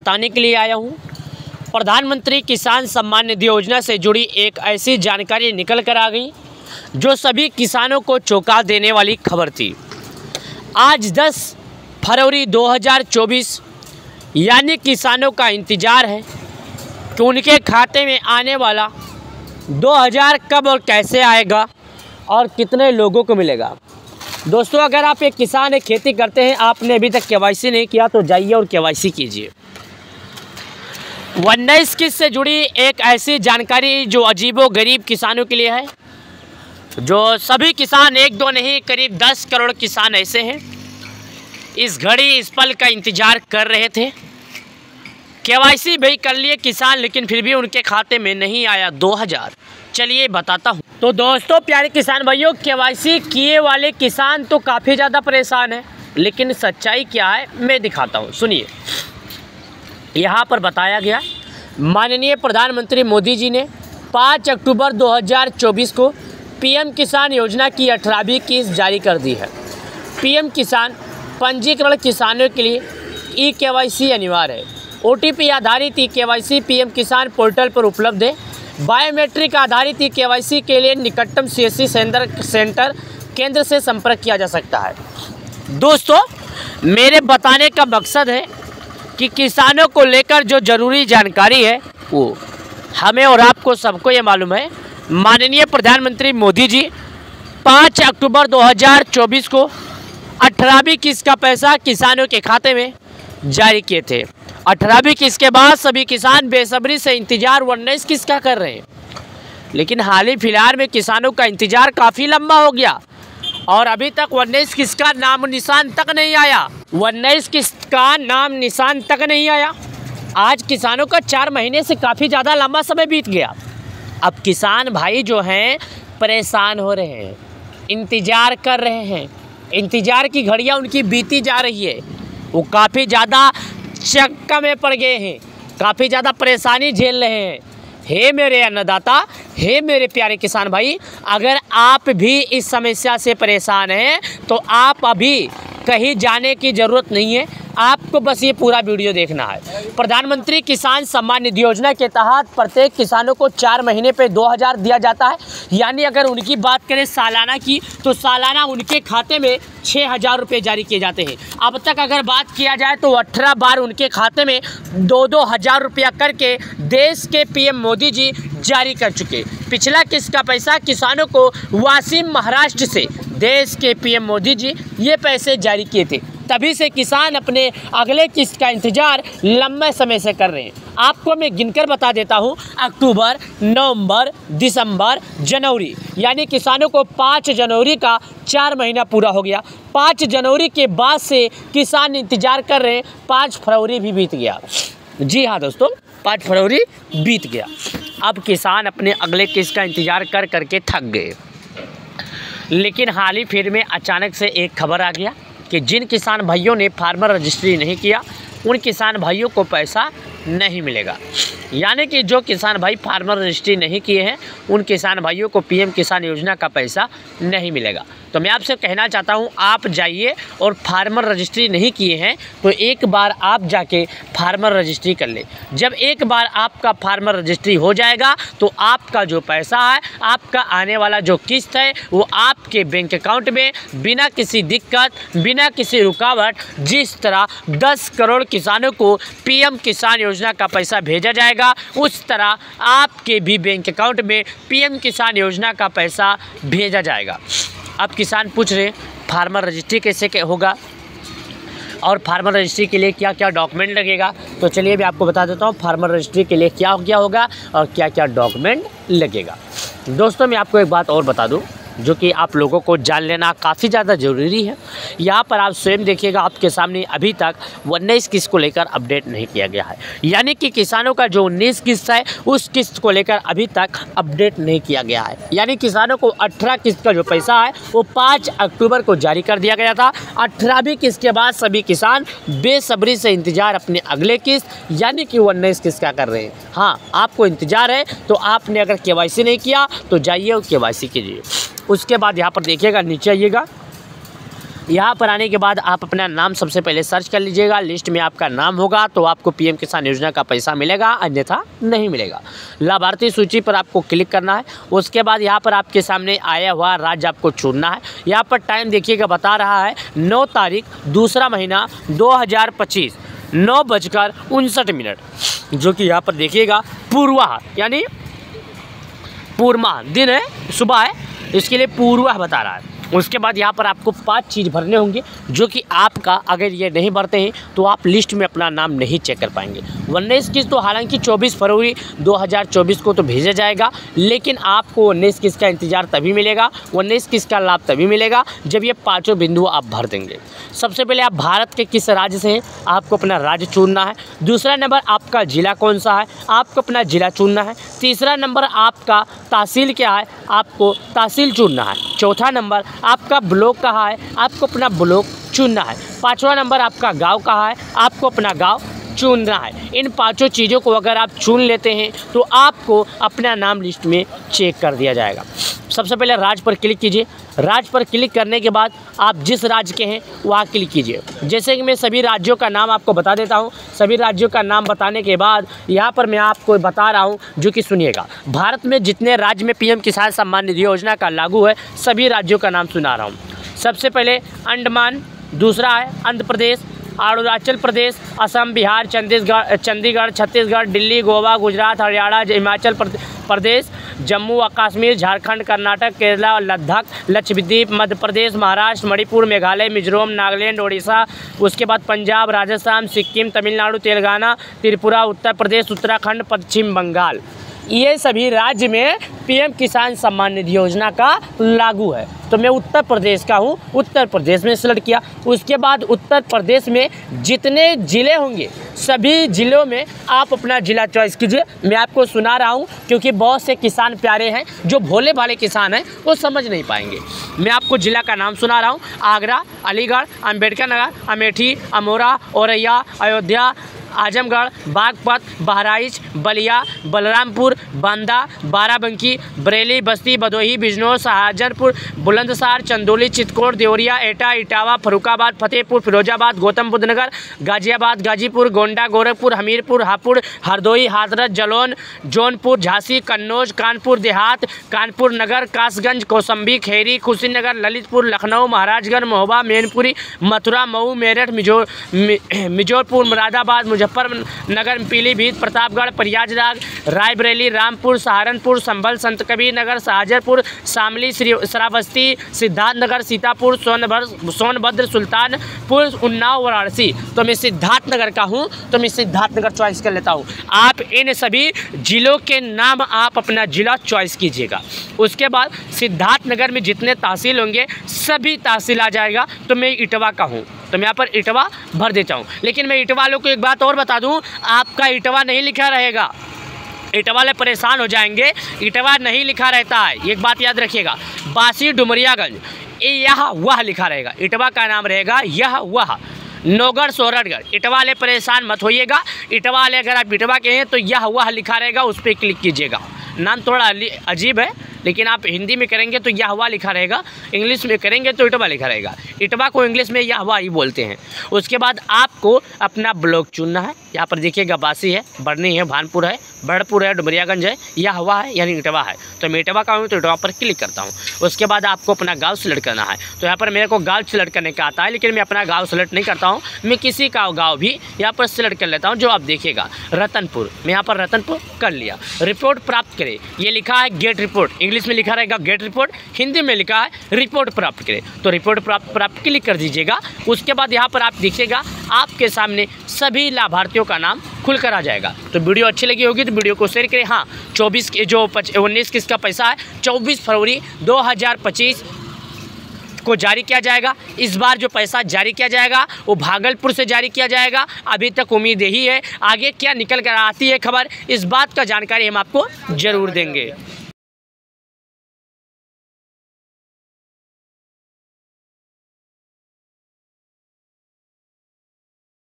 बताने के लिए आया हूं। प्रधानमंत्री किसान सम्मान निधि योजना से जुड़ी एक ऐसी जानकारी निकल कर आ गई जो सभी किसानों को चौंका देने वाली खबर थी। आज 10 फरवरी 2024 यानी किसानों का इंतज़ार है कि उनके खाते में आने वाला 2000 कब और कैसे आएगा और कितने लोगों को मिलेगा। दोस्तों, अगर आप एक किसान है, खेती करते हैं, आपने अभी तक केवाईसी नहीं किया तो जाइए और केवाईसी कीजिए। 19 किस्त से जुड़ी एक ऐसी जानकारी जो अजीबो-गरीब किसानों के लिए है, जो सभी किसान, एक दो नहीं करीब 10 करोड़ किसान ऐसे हैं इस घड़ी इस पल का इंतज़ार कर रहे थे। केवाईसी भी कर लिए किसान, लेकिन फिर भी उनके खाते में नहीं आया 2000। चलिए बताता हूँ। तो दोस्तों, प्यारे किसान भाइयों, केवाईसी किए वाले किसान तो काफ़ी ज़्यादा परेशान हैं, लेकिन सच्चाई क्या है मैं दिखाता हूँ, सुनिए। यहाँ पर बताया गया, माननीय प्रधानमंत्री मोदी जी ने 5 अक्टूबर 2024 को पीएम किसान योजना की 18वीं किस्त जारी कर दी है। पीएम किसान पंजीकरण किसानों के लिए ई केवाईसी अनिवार्य है। ओटीपी आधारित ई केवाईसी पीएम किसान पोर्टल पर उपलब्ध है। बायोमेट्रिक आधारित ई केवाईसी के लिए निकटतम सीएससी सेंटर केंद्र से संपर्क किया जा सकता है। दोस्तों, मेरे बताने का मकसद है कि किसानों को लेकर जो ज़रूरी जानकारी है वो हमें और आपको सबको ये मालूम है। माननीय प्रधानमंत्री मोदी जी 5 अक्टूबर 2024 को 18वीं किस्त का पैसा किसानों के खाते में जारी किए थे। 18वीं किस्त के बाद सभी किसान बेसब्री से इंतजार 19 किस्त का कर रहे हैं, लेकिन हाल ही फिलहाल में किसानों का इंतजार काफ़ी लंबा हो गया और अभी तक 19 किस्त का नाम निशान तक नहीं आया। 19 किस्त का नाम निशान तक नहीं आया। आज किसानों का 4 महीने से काफ़ी ज़्यादा लंबा समय बीत गया। अब किसान भाई जो हैं परेशान हो रहे हैं, इंतज़ार कर रहे हैं, इंतज़ार की घड़ियाँ उनकी बीती जा रही है। वो काफ़ी ज़्यादा चक्का में पड़ गए हैं, काफ़ी ज़्यादा परेशानी झेल रहे हैं। हे मेरे अन्नदाता, हे मेरे प्यारे किसान भाई, अगर आप भी इस समस्या से परेशान हैं तो आप अभी कहीं जाने की ज़रूरत नहीं है, आपको बस ये पूरा वीडियो देखना है। प्रधानमंत्री किसान सम्मान निधि योजना के तहत प्रत्येक किसानों को 4 महीने पे 2000 दिया जाता है। यानी अगर उनकी बात करें सालाना की, तो सालाना उनके खाते में 6000 रुपये जारी किए जाते हैं। अब तक अगर बात किया जाए तो 18 बार उनके खाते में 2-2 हज़ार रुपया करके देश के पीएम मोदी जी जारी कर चुके। पिछला किस्त का पैसा किसानों को वाशिम महाराष्ट्र से देश के पीएम मोदी जी ये पैसे जारी किए थे। तभी से किसान अपने अगले किस्त का इंतजार लंबे समय से कर रहे हैं। आपको मैं गिनकर बता देता हूं, अक्टूबर, नवंबर, दिसंबर, जनवरी, यानी किसानों को 5 जनवरी का 4 महीना पूरा हो गया। 5 जनवरी के बाद से किसान इंतजार कर रहे हैं। 5 फरवरी भी बीत गया। जी हाँ दोस्तों, 5 फरवरी बीत गया। अब किसान अपने अगले किस्त का इंतजार कर करके थक गए। लेकिन हाल ही फिर में अचानक से एक खबर आ गया कि जिन किसान भाइयों ने फार्मर रजिस्ट्री नहीं किया उन किसान भाइयों को पैसा नहीं मिलेगा। यानी कि जो किसान भाई फार्मर रजिस्ट्री नहीं किए हैं उन किसान भाइयों को पीएम किसान योजना का पैसा नहीं मिलेगा। तो मैं आपसे कहना चाहता हूं, आप जाइए और फार्मर रजिस्ट्री नहीं किए हैं तो एक बार आप जाके फार्मर रजिस्ट्री कर ले। जब एक बार आपका फार्मर रजिस्ट्री हो जाएगा तो आपका जो पैसा है, आपका आने वाला जो किस्त है, वो आपके बैंक अकाउंट में बिना किसी दिक्कत, बिना किसी रुकावट, जिस तरह 10 करोड़ किसानों को पीएम किसान योजना का पैसा भेजा जाएगा, उस तरह आपके भी बैंक अकाउंट में पीएम किसान योजना का पैसा भेजा जाएगा। अब किसान पूछ रहे फार्मर रजिस्ट्री कैसे होगा और फार्मर रजिस्ट्री के लिए क्या क्या डॉक्यूमेंट लगेगा। तो चलिए मैं आपको बता देता हूँ फार्मर रजिस्ट्री के लिए क्या क्या होगा और क्या क्या डॉक्यूमेंट लगेगा। दोस्तों, मैं आपको एक बात और बता दूँ जो कि आप लोगों को जान लेना काफ़ी ज़्यादा ज़रूरी है। यहाँ पर आप स्वयं देखिएगा, आपके सामने अभी तक 19 किस्त को लेकर अपडेट नहीं किया गया है। यानी कि किसानों का जो 19 किस्त है उस किस्त को लेकर अभी तक अपडेट नहीं किया गया है। यानी किसानों को 18 किस्त का जो पैसा है वो 5 अक्टूबर को जारी कर दिया गया था। 18वीं किस्त के बाद सभी किसान बेसब्री से इंतजार अपने अगले किस्त यानी कि 19 किस्त का कर रहे हैं। हाँ, आपको इंतजार है तो आपने अगर केवाईसी नहीं किया तो जाइए और केवाईसी कीजिए। उसके बाद यहाँ पर देखिएगा, नीचे आइएगा, यहाँ पर आने के बाद आप अपना नाम सबसे पहले सर्च कर लीजिएगा। लिस्ट में आपका नाम होगा तो आपको पीएम किसान योजना का पैसा मिलेगा, अन्यथा नहीं मिलेगा। लाभार्थी सूची पर आपको क्लिक करना है। उसके बाद यहाँ पर आपके सामने आया हुआ राज्य आपको चुनना है। यहाँ पर टाइम देखिएगा, बता रहा है 9 तारीख 2 महीना 2025 9:59, जो कि यहाँ पर देखिएगा पूर्वाह यानी पूर्वा दिन है, सुबह है, इसके लिए पूर्वाह बता रहा है। उसके बाद यहाँ पर आपको 5 चीज़ भरने होंगे, जो कि आपका अगर ये नहीं भरते हैं तो आप लिस्ट में अपना नाम नहीं चेक कर पाएंगे। 19 किस्त तो हालांकि 24 फरवरी 2024 को तो भेजा जाएगा, लेकिन आपको 19 किस्त का इंतज़ार तभी मिलेगा, 19 किस्त का लाभ तभी मिलेगा जब ये 5 बिंदु आप भर देंगे। सबसे पहले आप भारत के किस राज्य से हैं, आपको अपना राज्य चुनना है। दूसरा नंबर आपका ज़िला कौन सा है, आपको अपना ज़िला चुनना है। तीसरा नंबर आपका तहसील क्या है, आपको तहसील चुनना है। चौथा नंबर आपका ब्लॉक कहाँ है, आपको अपना ब्लॉक चुनना है। 5वां नंबर आपका गांव कहाँ है, आपको अपना गांव चुनना है। इन 5 चीज़ों को अगर आप चुन लेते हैं तो आपको अपना नाम लिस्ट में चेक कर दिया जाएगा। सबसे पहले राज्य पर क्लिक कीजिए। राज्य पर क्लिक करने के बाद आप जिस राज्य के हैं वहाँ क्लिक कीजिए। जैसे कि मैं सभी राज्यों का नाम आपको बता देता हूँ। सभी राज्यों का नाम बताने के बाद यहाँ पर मैं आपको बता रहा हूँ, जो कि सुनिएगा। भारत में जितने राज्य में पीएम किसान सम्मान निधि योजना का लागू है, सभी राज्यों का नाम सुना रहा हूँ। सबसे पहले अंडमान, दूसरा है आंध्र प्रदेश, अरुणाचल प्रदेश, असम, बिहार, चंडीगढ़, छत्तीसगढ़, दिल्ली, गोवा, गुजरात, हरियाणा, हिमाचल प्रदेश, जम्मू और कश्मीर, झारखंड, कर्नाटक, केरला, लद्दाख, लक्षद्वीप, मध्य प्रदेश, महाराष्ट्र, मणिपुर, मेघालय, मिजोरम, नागालैंड, ओडिशा, उसके बाद पंजाब, राजस्थान, सिक्किम, तमिलनाडु, तेलंगाना, त्रिपुरा, उत्तर प्रदेश, उत्तराखंड, पश्चिम बंगाल। ये सभी राज्य में पीएम किसान सम्मान निधि योजना का लागू है। तो मैं उत्तर प्रदेश का हूँ, उत्तर प्रदेश में सिलेक्ट किया। उसके बाद उत्तर प्रदेश में जितने ज़िले होंगे सभी ज़िलों में आप अपना ज़िला चॉइस कीजिए। मैं आपको सुना रहा हूँ क्योंकि बहुत से किसान प्यारे हैं जो भोले भाले किसान हैं, वो समझ नहीं पाएंगे। मैं आपको ज़िला का नाम सुना रहा हूँ। आगरा, अलीगढ़, अम्बेडकर नगर, अमेठी, अमोरा, औरैया, अयोध्या, आजमगढ़, बागपत, बहराइच, बलिया, बलरामपुर, बांदा, बाराबंकी, बरेली, बस्ती, भदोही, बिजनौर, शाहजहाँपुर, बुलंदशहर, चंदौली, चित्तौड़, देवरिया, एटा, इटावा, फर्रुखाबाद, फतेहपुर, फिरोजाबाद, गौतम बुद्ध नगर, गाजियाबाद, गाजीपुर, गोंडा, गोरखपुर, हमीरपुर, हापुड़, हरदोई, हाथरस, जालौन, जौनपुर, झांसी, कन्नौज, कानपुर देहात, कानपुर नगर, कासगंज, कौशाम्बी, खैरी, कुशीनगर, ललितपुर, लखनऊ, महाराजगंज, महोबा, मैनपुरी, मथुरा, मऊ, मेरठ, मिर्जापुर, मुरादाबाद, मुजफ्फरनगर, पीलीभीत, प्रतापगढ़, प्रयागराज, रायबरेली, रामपुर, सहारनपुर, संभल, संतकबीर नगर, शाहजहाँपुर, शामली, श्रावस्ती, सिद्धार्थनगर, सीतापुर, सोनभद्र, सुल्तानपुर, उन्नाव, वाराणसी। तो मैं सिद्धार्थनगर का हूँ, तो मैं सिद्धार्थनगर चॉइस कर लेता हूँ। आप इन सभी जिलों के नाम आप अपना जिला चॉइस कीजिएगा। उसके बाद सिद्धार्थनगर में जितने तहसील होंगे सभी तहसील आ जाएगा। तो मैं इटवा का हूँ, तो मैं यहाँ पर इटवा भर देता हूँ। लेकिन मैं इटवा वालों को एक बात और बता दूँ, आपका इटवा नहीं लिखा रहेगा। इटवा वाले परेशान हो जाएंगे, इटवा नहीं लिखा रहता है, एक बात याद रखिएगा। बासी, डुमरियागंज, यह वह लिखा रहेगा। इटवा का नाम रहेगा यह वह। नौगढ़, सोहरगढ़, इटवा वाले परेशान मत होइएगा। इटवा वाले अगर आप इटवा के हैं तो यह वह लिखा रहेगा, उस पर क्लिक कीजिएगा। नाम थोड़ा अजीब है, लेकिन आप हिंदी में करेंगे तो यह हुआ लिखा रहेगा, इंग्लिश में करेंगे तो इटवा लिखा रहेगा। इटवा को इंग्लिश में यह हुआ ही बोलते हैं। उसके बाद आपको अपना ब्लॉक चुनना है। यहाँ पर देखिएगा, बासी है, बरनी है, भानपुर है, बड़पुर है, डुमरियागंज है, यह हुआ है यानी इटवा है। तो मैं इटवा का हूँ तो इटवा पर क्लिक करता हूँ। उसके बाद आपको अपना गाँव सिलेक्ट करना है। तो यहाँ पर मेरे को गाँव सिलेक्ट करने का आता है, लेकिन मैं अपना गाँव सिलेक्ट नहीं करता हूँ। मैं किसी का गाँव भी यहाँ पर सिलेक्ट कर लेता हूँ, जो आप देखिएगा रतनपुर। मैं यहाँ पर रतनपुर कर लिया। रिपोर्ट प्राप्त करें, ये लिखा है गेट रिपोर्ट, इंग्लिश में लिखा रहेगा गेट रिपोर्ट, हिंदी में लिखा है रिपोर्ट प्राप्त करें। तो रिपोर्ट प्राप्त क्लिक कर दीजिएगा। उसके बाद यहाँ पर आप देखिएगा, आपके सामने सभी लाभार्थियों का नाम खुलकर आ जाएगा। तो वीडियो अच्छी लगी होगी तो वीडियो को शेयर करें। हाँ, 19 किस्त का पैसा है 24 फरवरी 2025 को जारी किया जाएगा। इस बार जो पैसा जारी किया जाएगा वो भागलपुर से जारी किया जाएगा। अभी तक उम्मीद यही है, आगे क्या निकल कर आती है खबर, इस बात का जानकारी हम आपको जरूर देंगे।